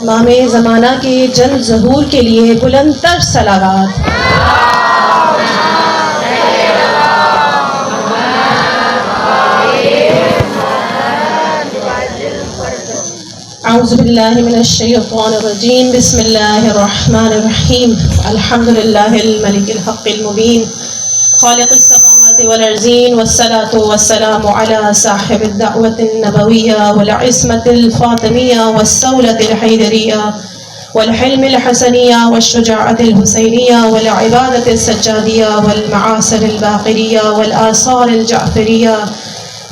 امام زمانہ کے جلد ظہور کے لیے بلند تر صلوات۔ اعوذ باللہ من الشیطان الرجیم، بسم اللہ الرحمن الرحیم، الحمد للہ الملک الحق المبین، خالق السماوات والارضین، والصلاة والسلام علی صاحب الدعوة النبویہ والعصمة الفاطمیہ والسولة الحیدریہ والحلم الحسنیہ والشجاعة الحسینیہ والعبادة السجادیہ والمعاصر الباقریہ والآثار الجعفریہ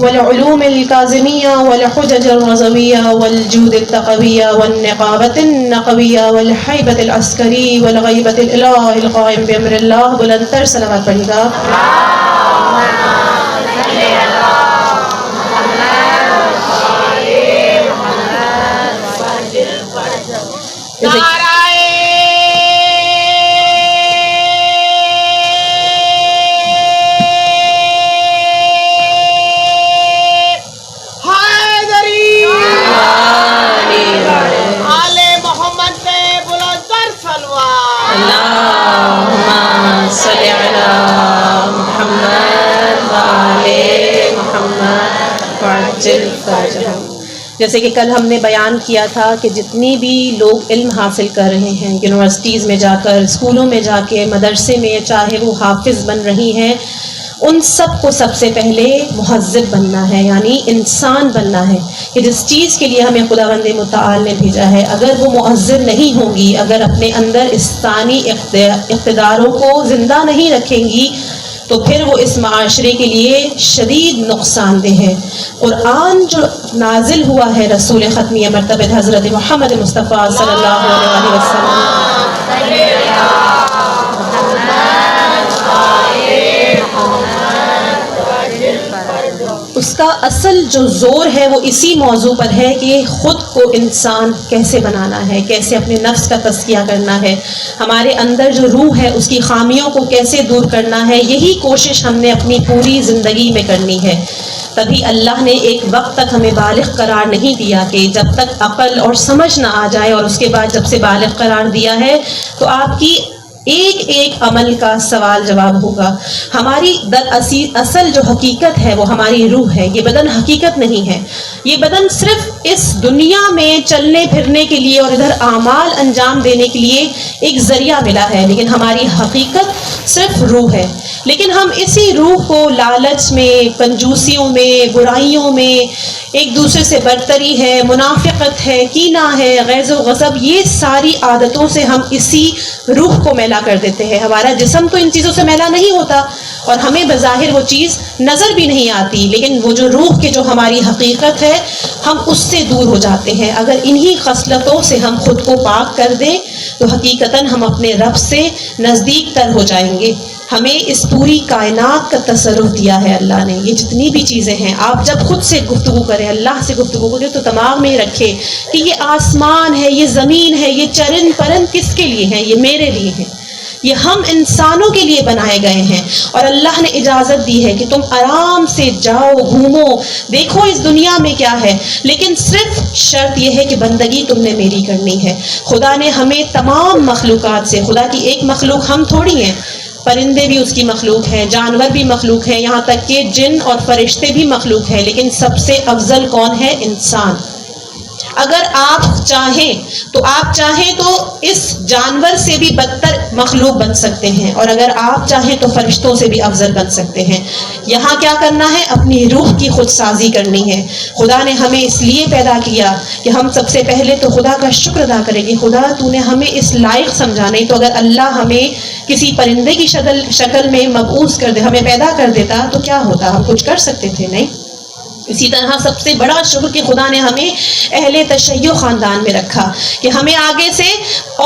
والعلوم الكاظمیہ والحجج الرضویہ والجود التقویہ والنقابة النقویہ والحیبة العسکری والغیبة الالہ القائم بامر اللہ۔ بلند تر صلوات پڑھیے گا۔ جیسے کہ کل ہم نے بیان کیا تھا کہ جتنی بھی لوگ علم حاصل کر رہے ہیں یونیورسٹیز میں جا کر، اسکولوں میں جا کے، مدرسے میں، چاہے وہ حافظ بن رہی ہیں، ان سب کو سب سے پہلے مہذب بننا ہے، یعنی انسان بننا ہے کہ جس چیز کے لیے ہمیں خداوند متعال نے بھیجا ہے، اگر وہ مہذب نہیں ہوں گی، اگر اپنے اندر انسانی اقتداروں کو زندہ نہیں رکھیں گی، تو پھر وہ اس معاشرے کے لیے شدید نقصان دہ ہے۔ قرآن جو نازل ہوا ہے رسول ختمی مرتبہ حضرت محمد مصطفیٰ صلی اللہ علیہ وسلم، اس کا اصل جو زور ہے وہ اسی موضوع پر ہے کہ خود کو انسان کیسے بنانا ہے، کیسے اپنے نفس کا تزکیہ کرنا ہے، ہمارے اندر جو روح ہے اس کی خامیوں کو کیسے دور کرنا ہے۔ یہی کوشش ہم نے اپنی پوری زندگی میں کرنی ہے۔ تبھی اللہ نے ایک وقت تک ہمیں بالغ قرار نہیں دیا کہ جب تک عقل اور سمجھ نہ آ جائے، اور اس کے بعد جب سے بالغ قرار دیا ہے تو آپ کی ایک ایک عمل کا سوال جواب ہوگا۔ ہماری اصل جو حقیقت ہے وہ ہماری روح ہے، یہ بدن حقیقت نہیں ہے۔ یہ بدن صرف اس دنیا میں چلنے پھرنے کے لیے اور ادھر اعمال انجام دینے کے لیے ایک ذریعہ ملا ہے، لیکن ہماری حقیقت صرف روح ہے۔ لیکن ہم اسی روح کو لالچ میں، کنجوسیوں میں، برائیوں میں، ایک دوسرے سے برتری ہے، منافقت ہے، کینہ ہے، غیظ و غضب، یہ ساری عادتوں سے ہم اسی روح کو میلا کر دیتے ہیں۔ ہمارا جسم تو ان چیزوں سے میلا نہیں ہوتا اور ہمیں بظاہر وہ چیز نظر بھی نہیں آتی، لیکن وہ جو روح کے جو ہماری حقیقت ہے ہم اس سے دور ہو جاتے ہیں۔ اگر انہی خصلتوں سے ہم خود کو پاک کر دیں تو حقیقتاً ہم اپنے رب سے نزدیک تر ہو جائیں گے۔ ہمیں اس پوری کائنات کا تصرف دیا ہے اللہ نے، یہ جتنی بھی چیزیں ہیں، آپ جب خود سے گفتگو کریں، اللہ سے گفتگو کریں تو دماغ میں رکھیں کہ یہ آسمان ہے، یہ زمین ہے، یہ چرند پرند کس کے لیے ہیں؟ یہ میرے لیے ہیں، یہ ہم انسانوں کے لیے بنائے گئے ہیں، اور اللہ نے اجازت دی ہے کہ تم آرام سے جاؤ، گھومو، دیکھو اس دنیا میں کیا ہے، لیکن صرف شرط یہ ہے کہ بندگی تم نے میری کرنی ہے۔ خدا نے ہمیں تمام مخلوقات سے، خدا کی ایک مخلوق ہم تھوڑی ہیں، پرندے بھی اس کی مخلوق ہیں، جانور بھی مخلوق ہیں، یہاں تک کہ جن اور فرشتے بھی مخلوق ہیں، لیکن سب سے افضل کون ہے؟ انسان۔ اگر آپ چاہیں تو اس جانور سے بھی بدتر مخلوق بن سکتے ہیں، اور اگر آپ چاہیں تو فرشتوں سے بھی افضل بن سکتے ہیں۔ یہاں کیا کرنا ہے؟ اپنی روح کی خود سازی کرنی ہے۔ خدا نے ہمیں اس لیے پیدا کیا کہ ہم سب سے پہلے تو خدا کا شکر ادا کریں کہ خدا تو نے ہمیں اس لائق سمجھا، نہیں تو اگر اللہ ہمیں کسی پرندے کی شکل میں مبعوث کر دے، ہمیں پیدا کر دیتا تو کیا ہوتا؟ ہم کچھ کر سکتے تھے؟ نہیں۔ اسی طرح سب سے بڑا شکر کہ خدا نے ہمیں اہل تشیع خاندان میں رکھا کہ ہمیں آگے سے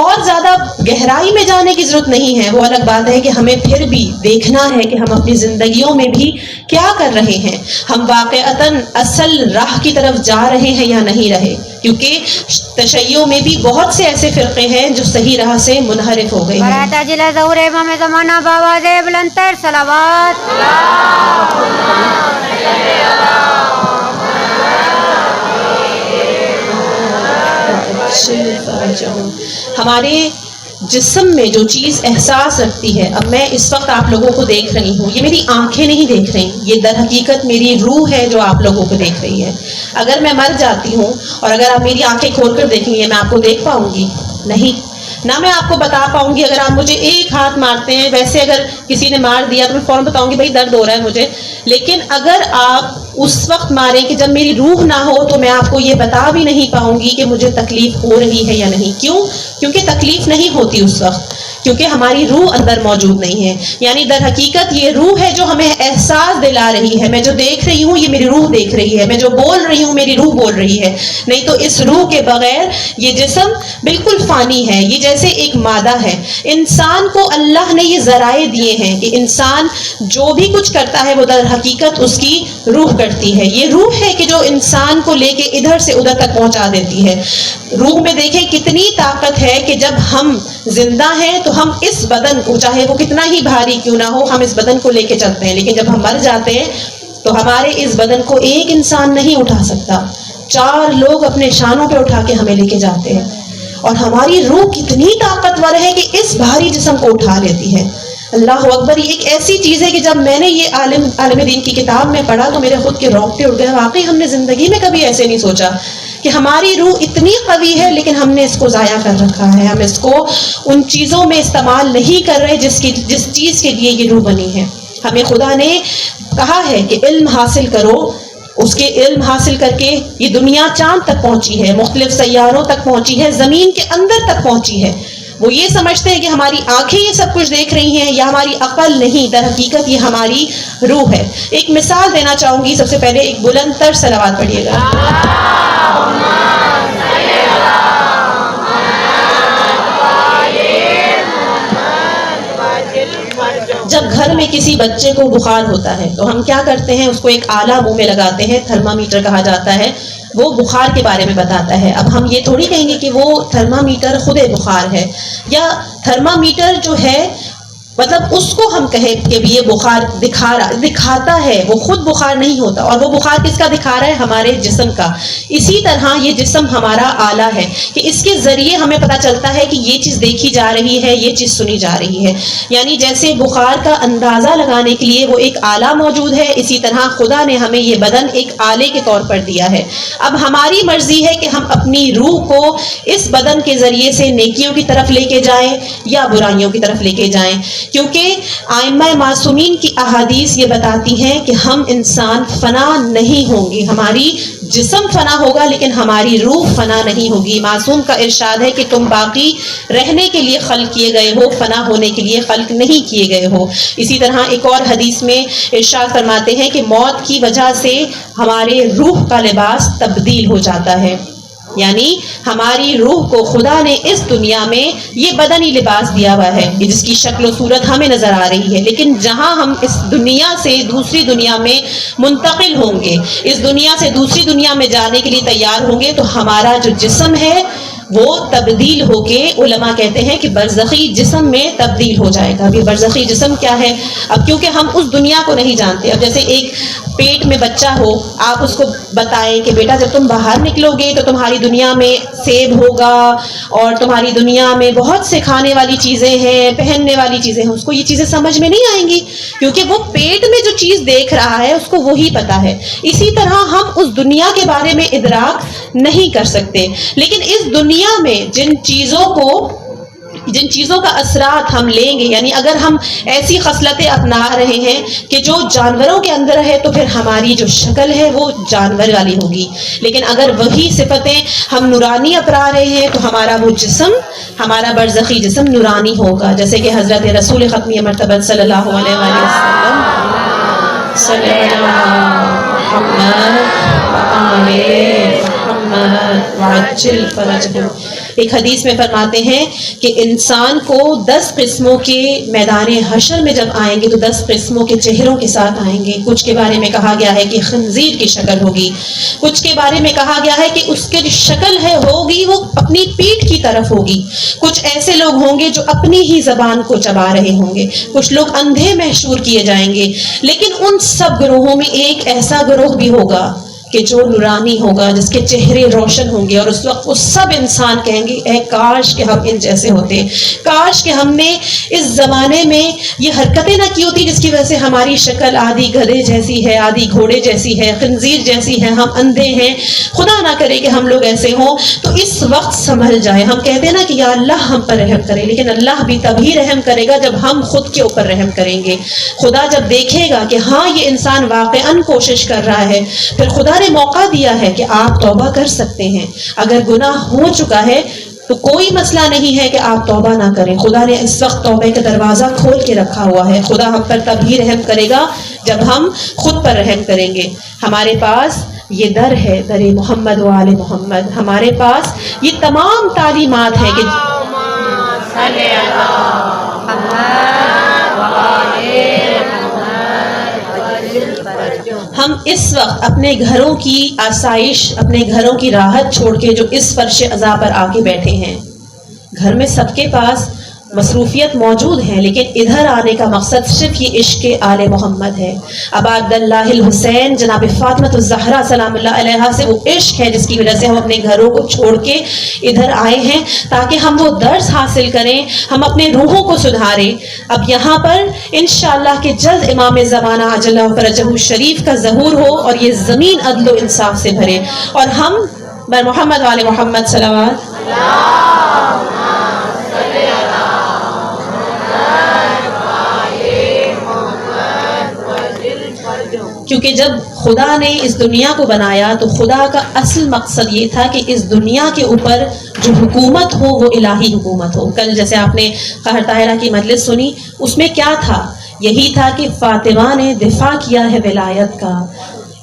اور زیادہ گہرائی میں جانے کی ضرورت نہیں ہے۔ وہ الگ بات ہے کہ ہمیں پھر بھی دیکھنا ہے کہ ہم اپنی زندگیوں میں بھی کیا کر رہے ہیں، ہم واقعتاً اصل راہ کی طرف جا رہے ہیں یا نہیں رہے، کیونکہ تشیع میں بھی بہت سے ایسے فرقے ہیں جو صحیح راہ سے منحرف ہو گئے ہیں۔ وعجل فرجهم. ہمارے جسم میں جو چیز احساس رکھتی ہے، اب میں اس وقت آپ لوگوں کو دیکھ رہی ہوں، یہ میری آنکھیں نہیں دیکھ رہی، یہ در حقیقت میری روح ہے جو آپ لوگوں کو دیکھ رہی ہے. اگر میں مر جاتی ہوں اور اگر آپ میری آنکھیں کھول کر دیکھیں گے، میں آپ کو دیکھ پاؤں گی؟ نہیں. نہ میں آپ کو بتا پاؤں گی. اگر آپ مجھے ایک ہاتھ مارتے ہیں، ویسے اگر کسی نے مار دیا تو میں فوراً بتاؤں گی بھائی درد ہو رہا ہے مجھے، لیکن اگر آپ اس وقت ماریں کہ جب میری روح نہ ہو تو میں آپ کو یہ بتا بھی نہیں پاؤں گی کہ مجھے تکلیف ہو رہی ہے یا نہیں. کیوں؟ کیونکہ تکلیف نہیں ہوتی اس وقت، کیونکہ ہماری روح اندر موجود نہیں ہے. یعنی در حقیقت یہ روح ہے جو ہمیں احساس دلا رہی ہے. میں جو دیکھ رہی ہوں یہ میری روح دیکھ رہی ہے، میں جو بول رہی ہوں میری روح بول رہی ہے. نہیں تو اس روح کے بغیر یہ جسم بالکل فانی ہے، یہ جیسے ایک مادہ ہے. انسان کو اللہ نے یہ ذرائع دیے ہیں کہ انسان جو بھی کچھ کرتا ہے وہ در حقیقت اس کی روح کرتی ہے. یہ روح ہے کہ جو انسان کو لے کے ادھر سے ادھر تک پہنچا دیتی ہے. روح میں دیکھیں کتنی طاقت ہے کہ جب ہم زندہ ہیں تو ہم اس بدن کو، چاہے وہ کتنا ہی بھاری کیوں نہ ہو، ہم اس بدن کو لے کے چلتے ہیں. لیکن جب ہم مر جاتے ہیں تو ہمارے اس بدن کو ایک انسان نہیں اٹھا سکتا، 4 لوگ اپنے شانوں پہ اٹھا کے ہمیں لے کے جاتے ہیں. اور ہماری روح کتنی طاقتور ہے کہ اس بھاری جسم کو اٹھا لیتی ہے. اللہ اکبر. یہ ایک ایسی چیز ہے کہ جب میں نے یہ عالم دین کی کتاب میں پڑھا تو میرے خود کے رونگٹے اڑ گئے. واقعی ہم نے زندگی میں کبھی ایسے نہیں سوچا کہ ہماری روح اتنی قوی ہے، لیکن ہم نے اس کو ضائع کر رکھا ہے. ہم اس کو ان چیزوں میں استعمال نہیں کر رہے جس چیز کے لیے یہ روح بنی ہے. ہمیں خدا نے کہا ہے کہ علم حاصل کرو. اس کے علم حاصل کر کے یہ دنیا چاند تک پہنچی ہے، مختلف سیاروں تک پہنچی ہے، زمین کے اندر تک پہنچی ہے. وہ یہ سمجھتے ہیں کہ ہماری آنکھیں یہ سب کچھ دیکھ رہی ہیں یا ہماری عقل نہیں، در حقیقت یہ ہماری روح ہے. ایک مثال دینا چاہوں گی. سب سے پہلے ایک بلند تر صلوات پڑھیے گا. جب گھر میں کسی بچے کو بخار ہوتا ہے تو ہم کیا کرتے ہیں؟ اس کو ایک آلہ منہ میں لگاتے ہیں، تھرمامیٹر کہا جاتا ہے. وہ بخار کے بارے میں بتاتا ہے. اب ہم یہ تھوڑی کہیں گے کہ وہ تھرمامیٹر خود بخار ہے، یا تھرمامیٹر جو ہے مطلب اس کو ہم کہیں کہ یہ بخار دکھاتا ہے، وہ خود بخار نہیں ہوتا. اور وہ بخار کس کا دکھا رہا ہے؟ ہمارے جسم کا. اسی طرح یہ جسم ہمارا آلہ ہے کہ اس کے ذریعے ہمیں پتہ چلتا ہے کہ یہ چیز دیکھی جا رہی ہے، یہ چیز سنی جا رہی ہے. یعنی جیسے بخار کا اندازہ لگانے کے لیے وہ ایک آلہ موجود ہے، اسی طرح خدا نے ہمیں یہ بدن ایک آلے کے طور پر دیا ہے. اب ہماری مرضی ہے کہ ہم اپنی روح کو اس بدن کے ذریعے سے نیکیوں کی طرف لے کے جائیں یا برائیوں کی طرف لے کے جائیں. کیونکہ ائمہ معصومین کی احادیث یہ بتاتی ہیں کہ ہم انسان فنا نہیں ہوں گے. ہماری جسم فنا ہوگا لیکن ہماری روح فنا نہیں ہوگی. معصوم کا ارشاد ہے کہ تم باقی رہنے کے لیے خلق کیے گئے ہو، فنا ہونے کے لیے خلق نہیں کیے گئے ہو. اسی طرح ایک اور حدیث میں ارشاد فرماتے ہیں کہ موت کی وجہ سے ہمارے روح کا لباس تبدیل ہو جاتا ہے. یعنی ہماری روح کو خدا نے اس دنیا میں یہ بدنی لباس دیا ہوا ہے جس کی شکل و صورت ہمیں نظر آ رہی ہے، لیکن جہاں ہم اس دنیا سے دوسری دنیا میں منتقل ہوں گے، اس دنیا سے دوسری دنیا میں جانے کے لیے تیار ہوں گے، تو ہمارا جو جسم ہے وہ تبدیل ہو کے علماء کہتے ہیں کہ برزخی جسم میں تبدیل ہو جائے گا. ابھی برزخی جسم کیا ہے؟ اب کیونکہ ہم اس دنیا کو نہیں جانتے. اب جیسے ایک پیٹ میں بچہ ہو، آپ اس کو بتائیں کہ بیٹا جب تم باہر نکلو گے تو تمہاری دنیا میں سیب ہوگا اور تمہاری دنیا میں بہت سے کھانے والی چیزیں ہیں، پہننے والی چیزیں ہیں. اس کو یہ چیزیں سمجھ میں نہیں آئیں گی کیونکہ وہ پیٹ میں جو چیز دیکھ رہا ہے اس کو وہی پتا ہے. اسی طرح ہم اس دنیا کے بارے میں ادراک نہیں کر سکتے، لیکن اس دنیا میں جن چیزوں کا اثرات ہم لیں گے، یعنی اگر ہم ایسی خصلتیں اپنا رہے ہیں کہ جو جانوروں کے اندر ہے تو پھر ہماری جو شکل ہے وہ جانور والی ہوگی. لیکن اگر وہی صفتیں ہم نورانی اپنا رہے ہیں تو ہمارا وہ جسم، ہمارا برزخی جسم نورانی ہوگا. جیسے کہ حضرت رسول ختمی مرتبہ صلی اللہ علیہ وآلہ وسلم صلی اللہ محمد وعجل فرجهم. ایک حدیث میں فرماتے ہیں کہ انسان کو 10 قسموں کے میدان حشر میں جب آئیں گے تو 10 قسموں کے چہروں کے ساتھ آئیں گے. کچھ کے بارے میں کہا گیا ہے کہ خنزیر کی شکل ہوگی، کچھ کے بارے میں کہا گیا ہے کہ اس کی جو شکل ہوگی وہ اپنی پیٹھ کی طرف ہوگی. کچھ ایسے لوگ ہوں گے جو اپنی ہی زبان کو چبا رہے ہوں گے، کچھ لوگ اندھے محشور کیے جائیں گے. لیکن ان سب گروہوں میں ایک ایسا گروہ بھی ہوگا کہ جو نورانی ہوگا، جس کے چہرے روشن ہوں گے، اور اس وقت وہ سب انسان کہیں گے اے کاش کہ ہم ان جیسے ہوتے، کاش کہ ہم نے اس زمانے میں یہ حرکتیں نہ کی ہوتی جس کی وجہ سے ہماری شکل آدھی گدھے جیسی ہے، آدھی گھوڑے جیسی ہے، خنزیر جیسی ہے، ہم اندھے ہیں، خدا نہ کرے کہ ہم لوگ ایسے ہوں۔ تو اس وقت سنبھل جائے۔ ہم کہتے ہیں نا کہ یا اللہ ہم پر رحم کرے، لیکن اللہ بھی تبھی رحم کرے گا جب ہم خود کے اوپر رحم کریں گے۔ خدا جب دیکھے گا کہ ہاں یہ انسان واقعاً کوشش کر رہا ہے، پھر خدا نے موقع دیا ہے کہ آپ توبہ کر سکتے ہیں۔ اگر گناہ ہو چکا ہے تو کوئی مسئلہ نہیں ہے کہ آپ توبہ نہ کریں۔ خدا نے اس وقت توبہ کا دروازہ کھول کے رکھا ہوا ہے۔ خدا ہم پر تبھی رحم کرے گا جب ہم خود پر رحم کریں گے۔ ہمارے پاس یہ در ہے، در محمد و آل محمد۔ ہمارے پاس یہ تمام تعلیمات ہیں کہ ہم اس وقت اپنے گھروں کی آسائش، اپنے گھروں کی راحت چھوڑ کے جو اس فرش عزا پر آ کے بیٹھے ہیں، گھر میں سب کے پاس مصروفیت موجود ہے، لیکن ادھر آنے کا مقصد صرف یہ عشق آل محمد ہے۔ ابا عبداللہ الحسین جناب فاطمہ الزہرا سلام اللہ علیہا سے وہ عشق ہے جس کی وجہ سے ہم اپنے گھروں کو چھوڑ کے ادھر آئے ہیں، تاکہ ہم وہ درس حاصل کریں، ہم اپنے روحوں کو سدھاریں۔ اب یہاں پر انشاءاللہ کہ جلد امام زمانہ عجل اللہ فرجہ الشریف کا ظہور ہو اور یہ زمین عدل و انصاف سے بھرے، اور ہم بر محمد وآل محمد صلوات کیونکہ جب خدا نے اس دنیا کو بنایا تو خدا کا اصل مقصد یہ تھا کہ اس دنیا کے اوپر جو حکومت ہو وہ الہی حکومت ہو۔ کل جیسے آپ نے قہر طاہرہ کی مجلس سنی، اس میں کیا تھا؟ یہی تھا کہ فاطمہ نے دفاع کیا ہے ولایت کا۔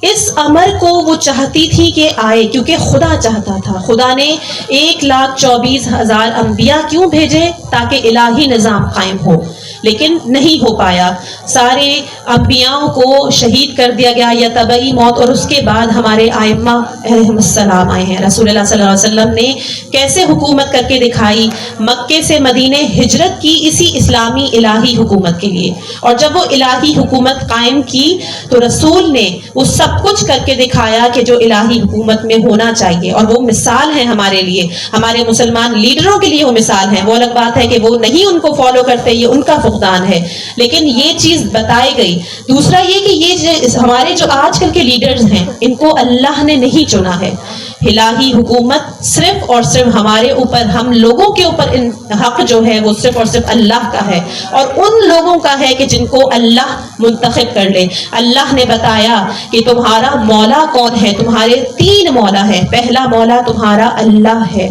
اس امر کو وہ چاہتی تھی کہ آئے، کیونکہ خدا چاہتا تھا۔ خدا نے 1,24,000 انبیاء کیوں بھیجے؟ تاکہ الہی نظام قائم ہو، لیکن نہیں ہو پایا۔ سارے انبیاء کو شہید کر دیا گیا یا طبعی موت، اور اس کے بعد ہمارے ائمہ علیہم السلام آئے ہیں۔ رسول اللہ صلی اللہ علیہ وسلم نے کیسے حکومت کر کے دکھائی؟ مکے سے مدینے ہجرت کی اسی اسلامی الہی حکومت کے لیے، اور جب وہ الہی حکومت قائم کی تو رسول نے وہ سب کچھ کر کے دکھایا کہ جو الہی حکومت میں ہونا چاہیے، اور وہ مثال ہے ہمارے لیے، ہمارے مسلمان لیڈروں کے لیے وہ مثال ہیں۔ وہ الگ بات ہے کہ وہ نہیں ان کو فالو کرتے، یہ ان کا فقدان ہے، لیکن یہ چیز بتائی گئی۔ دوسرا یہ کہ یہ ہمارے جو آج کل کے لیڈرز ہیں، ان کو اللہ نے نہیں چنا ہے۔ الہی حکومت صرف اور صرف ہمارے اوپر، ہم لوگوں کے اوپر حق جو ہے وہ صرف اور صرف اللہ کا ہے، اور ان لوگوں کا ہے کہ جن کو اللہ منتخب کر لے۔ اللہ نے بتایا کہ تمہارا مولا کون ہے؟ تمہارے 3 مولا ہے۔ پہلا مولا تمہارا اللہ ہے،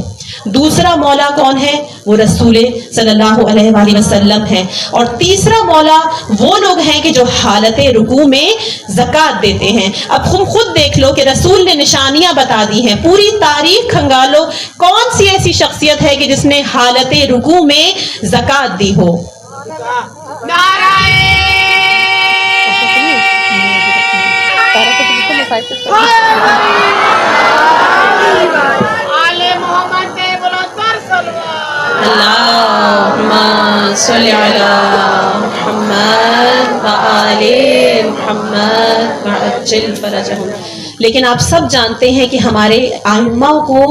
دوسرا مولا کون ہے؟ وہ رسول صلی اللہ علیہ وآلہ وسلم ہے، اور تیسرا مولا وہ لوگ ہیں کہ جو حالت رکوع میں زکوٰۃ دیتے ہیں۔ اب تم خود دیکھ لو کہ رسول نے نشانیاں بتا دی ہیں، پوری تاریخ کھنگالو، کون سی ایسی شخصیت ہے کہ جس نے حالت رکوع میں زکوٰۃ دی ہو؟ اللہم صلی علی محمد وآل محمد وعجل فرجہم۔ لیکن آپ سب جانتے ہیں کہ ہمارے ائمہ کو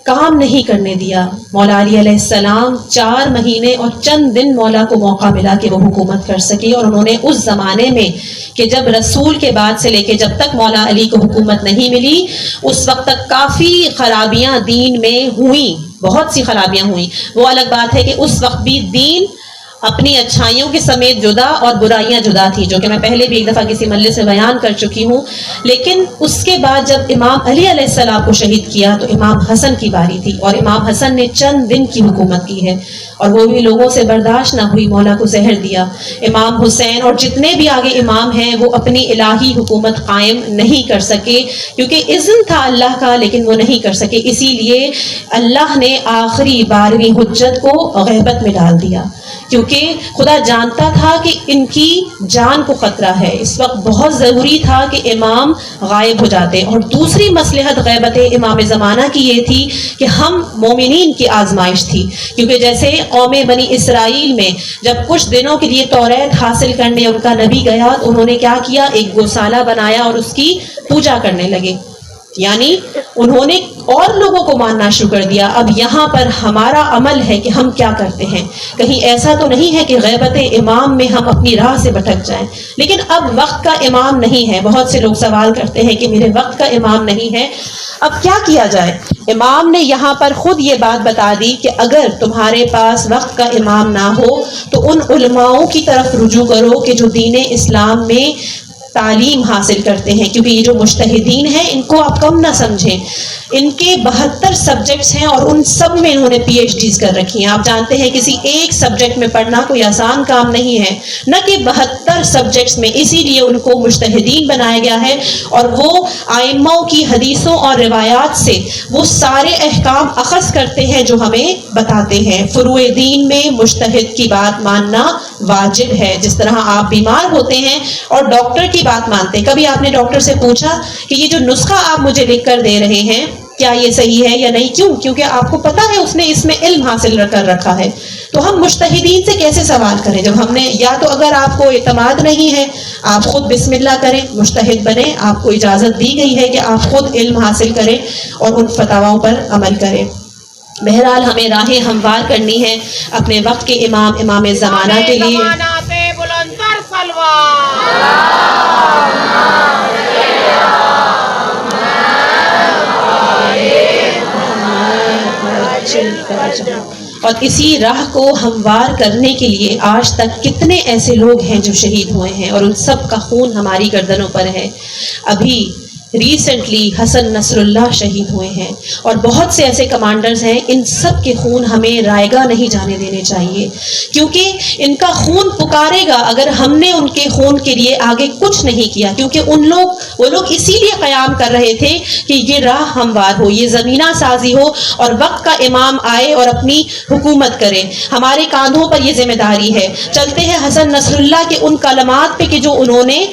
کام نہیں کرنے دیا۔ مولا علی علیہ السلام 4 مہینے اور چند دن مولا کو موقع ملا کہ وہ حکومت کر سکے، اور انہوں نے اس زمانے میں کہ جب رسول کے بعد سے لے کے جب تک مولا علی کو حکومت نہیں ملی، اس وقت تک کافی خرابیاں دین میں ہوئیں، بہت سی خرابیاں ہوئیں۔ وہ الگ بات ہے کہ اس وقت بھی دین اپنی اچھائیوں کے سمیت جدا اور برائیاں جدا تھی، جو کہ میں پہلے بھی ایک دفعہ کسی مجلس سے بیان کر چکی ہوں۔ لیکن اس کے بعد جب امام علی علیہ السلام کو شہید کیا تو امام حسن کی باری تھی، اور امام حسن نے چند دن کی حکومت کی ہے، اور وہ بھی لوگوں سے برداشت نہ ہوئی، مولا کو زہر دیا۔ امام حسین اور جتنے بھی آگے امام ہیں وہ اپنی الہی حکومت قائم نہیں کر سکے، کیونکہ اذن تھا اللہ کا، لیکن وہ نہیں کر سکے۔ اسی لیے اللہ نے آخری 12ویں حجت کو غیبت میں ڈال دیا، کیونکہ خدا جانتا تھا کہ ان کی جان کو خطرہ ہے۔ اس وقت بہت ضروری تھا کہ امام غائب ہو جاتے، اور دوسری مصلحت غیبت امام زمانہ کی یہ تھی کہ ہم مومنین کی آزمائش تھی، کیونکہ جیسے قوم بنی اسرائیل میں جب کچھ دنوں کے لیے توریت حاصل کرنے ان کا نبی گیا تو انہوں نے کیا کیا؟ ایک گوشالہ بنایا اور اس کی پوجا کرنے لگے۔ یعنی انہوں نے اور لوگوں کو ماننا شروع کر دیا. اب یہاں پر ہمارا عمل ہے کہ ہم کیا کرتے ہیں. کہیں ایسا تو نہیں ہے کہ غیبت امام میں ہم اپنی راہ سے بھٹک جائیں. لیکن اب وقت کا امام نہیں ہے. بہت سے لوگ سوال کرتے ہیں کہ میرے وقت کا امام نہیں ہے, اب کیا کیا جائے. امام نے یہاں پر خود یہ بات بتا دی کہ اگر تمہارے پاس وقت کا امام نہ ہو تو ان علماؤں کی طرف رجوع کرو کہ جو دین اسلام میں تعلیم حاصل کرتے ہیں, کیونکہ یہ جو مجتہدین ہیں ان کو آپ کم نہ سمجھیں. ان کے 72 سبجیکٹس ہیں اور ان سب میں انہوں نے پی ایچ ڈیز کر رکھی ہیں. آپ جانتے ہیں کسی ایک سبجیکٹ میں پڑھنا کوئی آسان کام نہیں ہے, نہ کہ 72 سبجیکٹس میں. اسی لیے ان کو مجتہدین بنایا گیا ہے اور وہ ائموں کی حدیثوں اور روایات سے وہ سارے احکام اخذ کرتے ہیں جو ہمیں بتاتے ہیں. فروع دین میں مجتہد کی بات ماننا واجب ہے. جس طرح آپ بیمار ہوتے ہیں اور ڈاکٹر کی بات مانتے ہیں. کبھی آپ نے ڈاکٹر سے پوچھا کہ یہ جو نسخہ آپ مجھے لکھ کر دے رہے ہیں کیا یہ صحیح ہے یا نہیں؟ کیوں؟ کیونکہ آپ کو پتا ہے اس نے اس میں علم حاصل کر رکھا ہے. تو ہم مجتہدین سے کیسے سوال کریں جب ہم نے, یا تو اگر آپ کو اعتماد نہیں ہے آپ خود بسم اللہ کریں, مجتہد بنیں, آپ کو اجازت دی گئی ہے کہ آپ خود علم حاصل کریں اور ان فتاواؤں پر عمل کریں. بہرحال ہمیں راہیں ہموار کرنی ہے اپنے وقت کے امام زمانہ کے لیے. اور اسی راہ کو ہموار کرنے کے لیے آج تک کتنے ایسے لوگ ہیں جو شہید ہوئے ہیں اور ان سب کا خون ہماری گردنوں پر ہے. ابھی ریسنٹلی حسن نصر اللہ شہید ہوئے ہیں اور بہت سے ایسے کمانڈرز ہیں. ان سب کے خون ہمیں رائے گاہ نہیں جانے دینے چاہیے, کیونکہ ان کا خون پکارے گا اگر ہم نے ان کے خون کے لیے آگے کچھ نہیں کیا. کیونکہ وہ لوگ اسی لیے قیام کر رہے تھے کہ یہ راہ ہموار ہو, یہ زمینہ سازی ہو اور وقت کا امام آئے اور اپنی حکومت کرے. ہمارے کاندھوں پر یہ ذمہ داری ہے. چلتے ہیں حسن نصر اللہ کے ان کلمات پہ کہ جو انہوں نے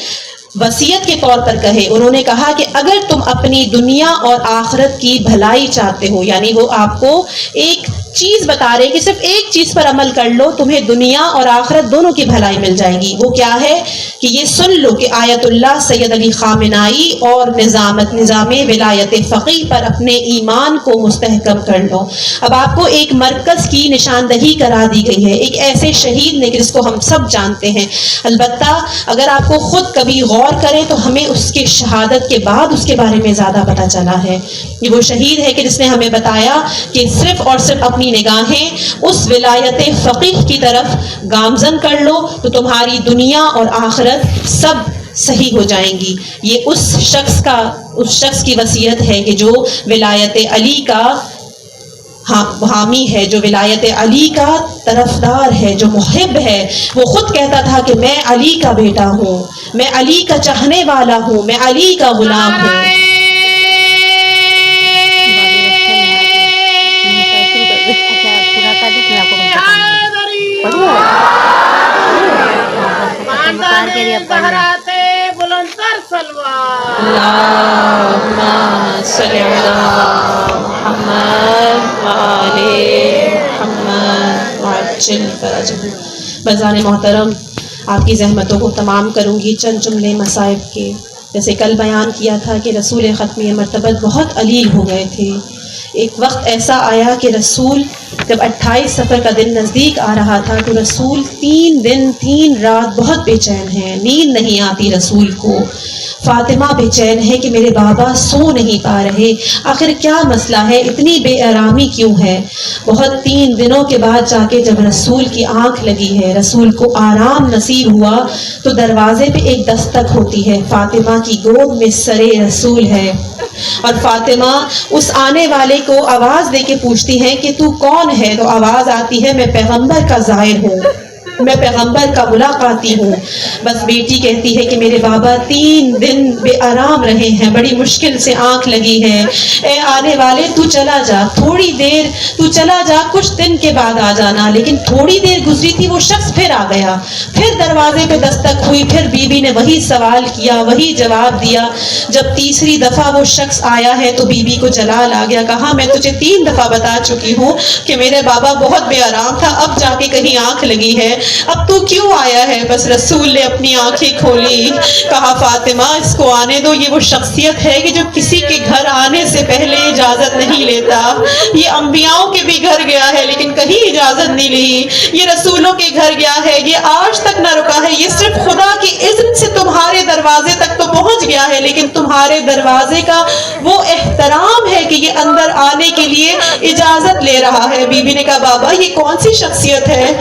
وصیت کے طور پر کہے. انہوں نے کہا کہ اگر تم اپنی دنیا اور آخرت کی بھلائی چاہتے ہو, یعنی وہ آپ کو ایک چیز بتا رہے کہ صرف ایک چیز پر عمل کر لو تمہیں دنیا اور آخرت دونوں کی بھلائی مل جائے گی. وہ کیا ہے کہ یہ سن لو کہ آیت اللہ سید علی خامنائی اور نظام ولایت فقیہ پر اپنے ایمان کو مستحکم کر لو. اب آپ کو ایک مرکز کی نشاندہی کرا دی گئی ہے, ایک ایسے شہید نے جس کو ہم سب جانتے ہیں. البتہ اگر آپ کو خود کبھی غور کریں تو ہمیں اس کے شہادت کے بعد اس کے بارے میں زیادہ پتہ چلا ہے. یہ وہ شہید ہے کہ جس نے ہمیں بتایا کہ صرف اور صرف اپنی نگاہیں اس ولایت فقیہ کی طرف گامزن کر لو تو تمہاری دنیا اور آخرت سب صحیح ہو جائیں گی. یہ اس شخص کی وصیت ہے کہ جو ولایت علی کا حامی ہے, جو ولایت علی کا طرفدار ہے, جو محب ہے. وہ خود کہتا تھا کہ میں علی کا بیٹا ہوں, میں علی کا چاہنے والا ہوں, میں علی کا غلام ہوں. بزان محترم آپ کی زحمتوں کو تمام کروں گی چند جملے مصائب کے. جیسے کل بیان کیا تھا کہ رسول ختمی مرتبت بہت علیل ہو گئے تھے. ایک وقت ایسا آیا کہ رسول جب 28 سفر کا دن نزدیک آ رہا تھا تو رسول 3 دن 3 رات بہت بے چین ہیں, نیند نہیں آتی رسول کو. فاطمہ بے چین ہے کہ میرے بابا سو نہیں پا رہے, آخر کیا مسئلہ ہے, اتنی بے آرامی کیوں ہے. بہت 3 دنوں کے بعد جا کے جب رسول کی آنکھ لگی ہے, رسول کو آرام نصیب ہوا تو دروازے پہ ایک دستک ہوتی ہے. فاطمہ کی گود میں سرے رسول ہے اور فاطمہ اس آنے والے کو آواز دے کے پوچھتی ہے کہ تو کون ہے. تو آواز آتی ہے میں پیغمبر کا زائر ہوں, میں پیغمبر کا ملاقاتی ہوں. بس بیٹی کہتی ہے کہ میرے بابا 3 دن بے آرام رہے ہیں, بڑی مشکل سے آنکھ لگی ہے. اے آنے والے تو چلا جا, تھوڑی دیر تو چلا جا, کچھ دن کے بعد آ جانا. لیکن تھوڑی دیر گزری تھی, وہ شخص پھر آ گیا, پھر دروازے پہ دستک ہوئی, پھر بی بی نے وہی سوال کیا, وہی جواب دیا. جب تیسری دفعہ وہ شخص آیا ہے تو بی بی کو جلال آ گیا, کہا میں تجھے 3 دفعہ بتا چکی ہوں کہ میرے بابا بہت بے آرام تھا, اب جا کے کہیں آنکھ لگی ہے. اب تو کیوں آیا ہے؟ بس رسول نے اپنی آنکھیں کھولی، کہا فاطمہ اس کو آنے دو، یہ وہ شخصیت ہے کہ جو کسی کے گھر آنے سے پہلے اجازت نہیں لیتا۔ یہ انبیاؤں کے بھی گھر گیا ہے لیکن کہیں اجازت نہیں لی، یہ رسولوں کے گھر گیا ہے، یہ آج تک نہ رکا ہے، یہ صرف خدا کی اذن سے تمہارے دروازے تک تو پہنچ گیا ہے لیکن تمہارے دروازے کا وہ احترام ہے کہ یہ اندر آنے کے لیے اجازت لے رہا ہے۔ بی بی نے کہا بابا یہ کون سی شخصیت ہے؟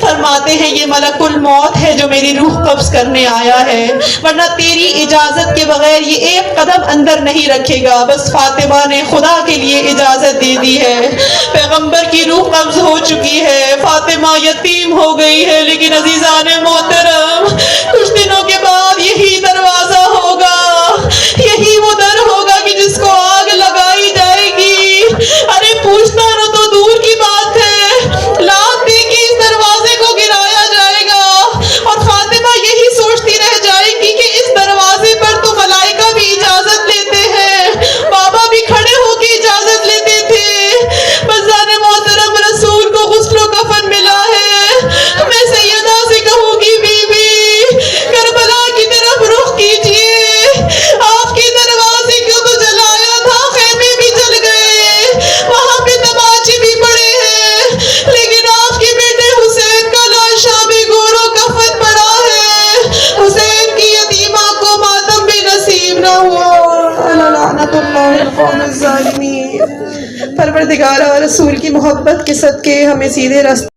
فرماتے ہیں یہ ملک الموت ہے جو میری روح قبض کرنے آیا ہے، ورنہ تیری اجازت کے بغیر یہ ایک قدم اندر نہیں رکھے گا۔ بس فاطمہ نے خدا کے لیے اجازت دے دی ہے، پیغمبر کی روح قبض ہو چکی ہے، فاطمہ یتیم ہو گئی ہے، لیکن عزیزان محترم کچھ دنوں کے بعد یہی دروازہ ہوگا، یہی وہ در ہوگا کہ جس کو آگ لگائی جائے گی۔ ارے پوچھنا نہ تو دور کی بات ہے، لات دے کے اس دروازے کو گرایا جائے گا اور فاطمہ یہی سوچتی رہ جائے گی کہ اس دروازے پر تو ملائکہ بھی اجازت لیتے ہیں، بابا بھی کھڑے ہو کے اجازت لیتے تھے۔ بس زانے محترم رسول کو غسل و کفن ملا ہے، میں سیدہ سے کہوں گی بی بی کربلا کی طرف رخ کیجئے، آپ کے دروازے کو تو جلایا تھا، خیمے بھی جل گئے، وہاں پہ تماچے بھی پڑے ہیں، لیکن آپ کے بیٹے حسین کا لاشا بھی گور و کفن پڑا ہے، حسین کی یتیمہ کو ماتم بھی نصیب نہ ہوا۔ لعنت اللہ القوم الظالمین۔ پروردگارہ رسول کی محبت کے صدقے ہمیں سیدھے راستے